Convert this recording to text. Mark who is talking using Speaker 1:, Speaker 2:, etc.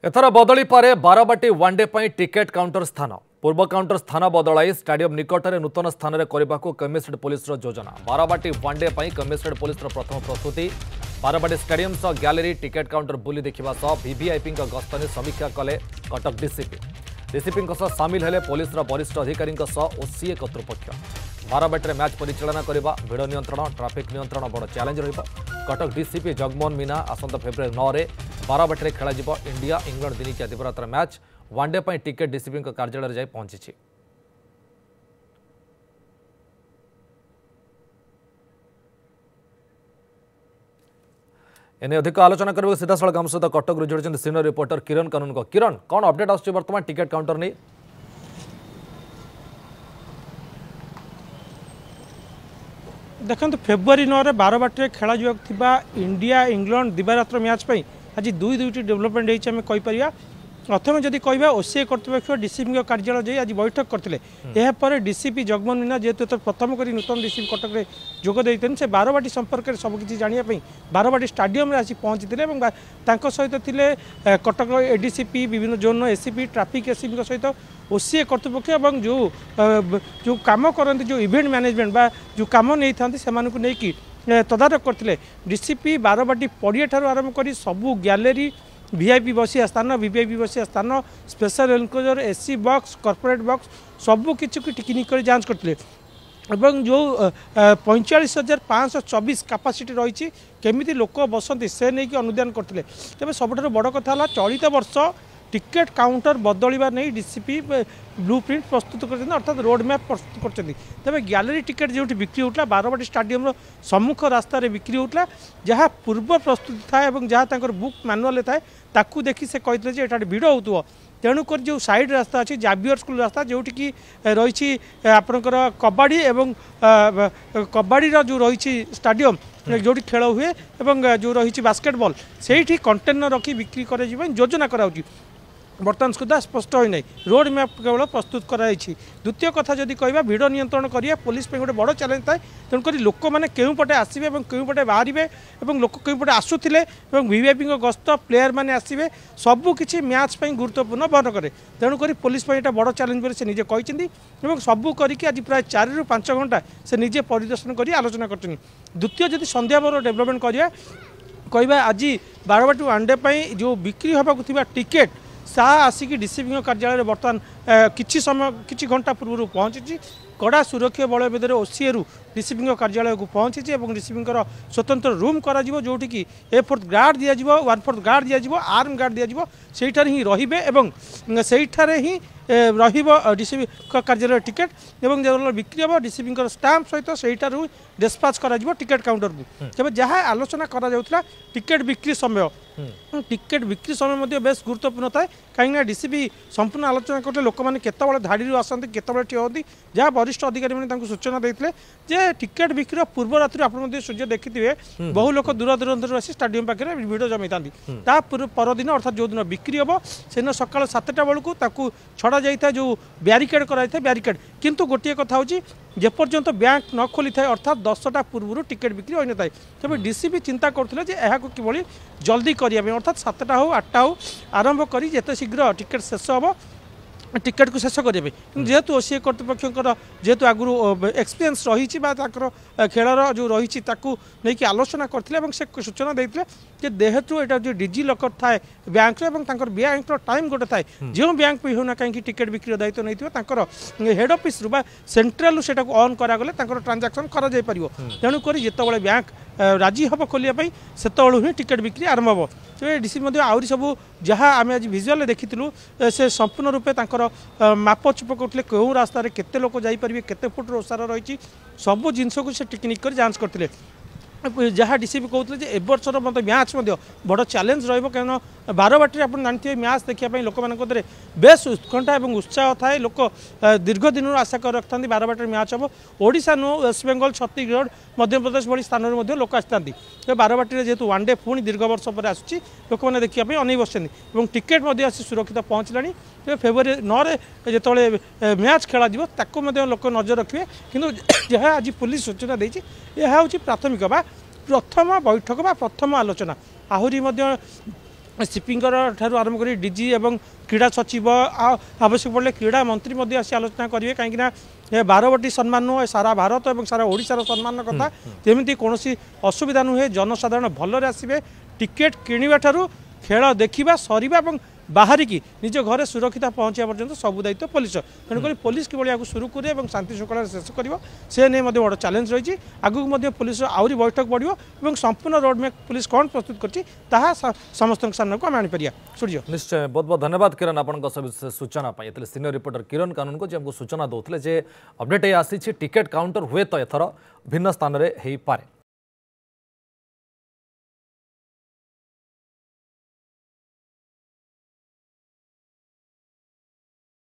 Speaker 1: एथर बदली पारे Barabati one day ticket counter स्थान पूर्व काउंटर स्थान बदलाई स्टाडियम निकटने नूतन स्थान में करने को कमिशनरेट पुलिस योजना बारवाटी वनडे कमिशनरेट पुलिस प्रथम प्रस्तुति बारवाटी स्टाडियम सह गैलेरी टिकेट काउंटर बुली देखा सह वीवीआईपी गस्त ने समीक्षा कले कटक डीसीपी सामिल हेले पुलिस वरिष्ठ अधिकारी ओसीए कर्तृपक्ष बारवाटी मैच परिचालना करने भिड़ नियंत्रण ट्राफिक नियंत्रण बड़ चैलेंज कटक डीसीपी जगमोहन मीना आसंता फेब्रुआरी 9 में बारवाटी खेल इंडिया इंग्लैंड दिनिकिया दिवरात्र मैच वनडे टिकेट डीसीपी कार्यालय जाई पहुंची। एने अधिक आलोचना करने सीधा सड़क आम सहित कटक जोड़ी सीनियर रिपोर्टर किरण कानून को किरण कौन अपडेट आसमान टिकेट काउंटर नहीं
Speaker 2: देखो फेब्रुआरी 9 में बारवाटी खेल जा इंडिया इंग्लैंड दिवारात्र मैच आज दुईटी डेवलपमेंट होती कहीपर प्रथम जदि कह ओसीए कर्तृपक्ष डीसीपी कार्यालय जाई आज बैठक करते यापर डीसीपी जगमोहन मीना जेहेतु प्रथम कर नूतन डीसीपी कटक में जोगद से बारवाटी संपर्क में सबकि जानापी बारवाटी स्टाडियम में आसी पहुंची सहित थे कटक एडीसीपी विभिन्न जोन एसीपी ट्राफिक एसीपी सहित ओसीए कर्तृपक्ष और जो कम करते जो इवेंट मैनेजमेंट बा जो कम नहीं था से तदारख करते डीसीपी बारवाटी पड़िया ठार आरंभ कर सबू गैलेरी वीआईपी बसिया स्थान वीवीआईपी बसिया स्थान special enclosure AC box corporate box सबू किसी टिकनिक कर जांच करते जो 45,524 कैपेसिटी रही केमी लोक बसती से नहीं अनुदान करते तेज सबुठ बड़ कथा चलित वर्ष टिकेट काउंटर बदलवा नहीं डीसीपी ब्लू प्रिंट प्रस्तुत कर अर्थात रोड मैप प्रस्तुत कर तेज गैलेरी टिकेट जो बिक्री होता बारवाटी स्टाडियम सम्मुख रास्त बिक्री होता जहाँ पूर्व प्रस्तुति थाए जहाँ बुक मैनुअल थाए ताकू देखी से कहते हैं ये भिड़ हो तेणुक जो साइड रास्ता अच्छी जावियर स्कूल रास्ता जो रही आपणकर कबाड़ी एवं कबाड़ी जो रही स्टाडियम जो खेल हुए और जो रही बास्केटबॉल से कंटेनर रखी बिक्री कर योजना कराऊँगी बर्तमान सुधा स्पष्ट होना रोड मैप केवल प्रस्तुत कराई। द्वितीय कथा जदि कह भिड़ नियंत्रण करिया पुलिस पे गोटे बड़ चैलेंज थाए तेणुक लोक मैंने क्यों पटे आसवे और क्यों पटे बाहर और लोक क्यों पटे आसुले वीवीआईपी गस्त प्लेयर मैंने आसवे सबुकिछि मैच गुरुत्वपूर्ण बहन करे तेणुक पुलिस यहाँ बड़ चैलेंज से निजे कहते सबू करके आज प्राय 4 ରୁ 5 घंटा से निजे परिदर्शन कर आलोचना कर। द्वितीय जदि संध्या बेर डेवलपमेंट करिया कह आज बारवाटी वनडे जो बिक्री होगा टिकेट सा आसिक डीसीपी कार्यालय बर्तमान किछि समय किछि घंटा पूर्व पहुंची कड़ा सुरक्षा बल बेदर ओसीए डीसीपी कार्यालय को पहुंची डीसीपी स्वतंत्र रूम करा जोटि कि A4 गार्ड दिया 1/4 गार्ड दिया आर्म गार्ड दिया सेठार ही रहिबे एवं सेठार ही डीसीपी कार्यालय टिकेट एवं जो बिक्री हम डीसीपी स्टाम्प सहित सेठार डिस्पाच करा टिकेट काउंटर को तेज जहाँ आलोचना करा टिकेट बिक्री समय टिकेट बिक्री समय बेस गुरुत्वपूर्ण थाए कहीं डीसीपी संपूर्ण आलोचना करते लोक मैंने केतबेले धाड़ी आसती केतबेले ठिया होती जहाँ वरिष्ठ अधिकारी मैंने सूचना देते जे टिकेट बिक्री पूर्व रात्रि आप सूर्य देखिए बहु लोक दूर दूर आसी स्टाडियम पाखे भिड़ जमी था परदिन अर्थात जो दिन बिक्री हम से सका 7टा बेलू छड़ा जाता जो ब्यारिकेड कराई ब्यारिकेड किंतु गोटे कथा हूँ जेपर्यंत बैंक न खोली थाए अर्थात 10टा पूर्व टिकेट बिक्री होना थाए तेज डीसीपी चिंता करते कि जल्दी करने अर्थात 7टा हो 8टा हो आरंभ कर जिते शीघ्र टिकेट शेष हम टिकेट को शेष करेंगे जेहेतु ओसीए कर्तृपक्ष जेहेतु आगु एक्सपीरियंस रही खेलर जो रही नहीं आलोचना करते से सूचना देते जेहेतु यहाँ जो डिजी लकर थाए बैंक बैंक टाइम गोटे थाए जो बैंक भी होना कहीं टिकेट बिक्री दायित्व नहीं हेड ऑफिस रू सेंट्रल से ऑन करागले ट्रांजैक्शन कर तेणुक जिते बैंक राजी हम खोलिया से ही टिकेट बिक्री आरंभ हम तो डीसी आहरी सब जहाँ आम आज भिजुआल देखी से संपूर्ण रूपे मापचुप करते क्यों रास्ता केते लोक जापर केते फुट ओसार रही सबू जिनस को से टिकनिक कर जांच करते जहाँ डीसीपी कहते हैं एबर्षर मत मैच बड़ चैलेंज रहा बारवाटी आप जानते मैच देखापी लोक मानक बेस उत्कंठा और उत्साह थाए लोक दीर्घ दिन आशा कर रखता बारवाटी मैच हम ओडिशा नु वेस्ट बेंगल छत्तीसगढ़ मध्यप्रदेश भली स्थान में लोक आसती बारवाटी जेहेतु वनडे पुणी दीर्घ वर्ष पर आसूँ लोक मैंने देखापी अनै बस टिकेट आसी सुरक्षित पहुँचला फेब्रुआरी 9 में जो मैच खेल लोक नजर रखिए कि जहाँ आज पुलिस सूचना देती यह हूँ प्राथमिक बा प्रथम बैठक बा प्रथम आलोचना आहरी सीपींगर ठारू आरंभ कर डीजी एवं क्रीड़ा सचिव आवश्यक पड़े क्रीड़ा मंत्री मध्य आसी आलोचना करेंगे कहीं बारवाटी सम्मान नुह सारा भारत और सारा ओडिशार सम्मान कथा जमी कौन असुविधा नुहे जनसाधारण भलरे आसवे टिकेट किणवा ठारू खेल देखा सरिबा बाहरिकी निज घरे सुरक्षित पहुँचा पर्यंत सब दायित्व पुलिस तेणुक पुलिस किभली शुरू करे शांति श्रृंखला शेष कर से नहीं बड़ चैलेंज रही आगू पुलिस आहरी बैठक बढ़ो और संपूर्ण रोडमैप पुलिस कौन प्रस्तुत कर समस्त सामने को आम आनीपर सूर्य
Speaker 1: निश्चय बहुत बहुत धन्यवाद किरण आपन सूचना सीनियर रिपोर्टर किरण कानून को जी सूचना दौले अपडेट आसी टिकेट काउंटर हुए तो एथर भिन्न स्थान में हो पारे।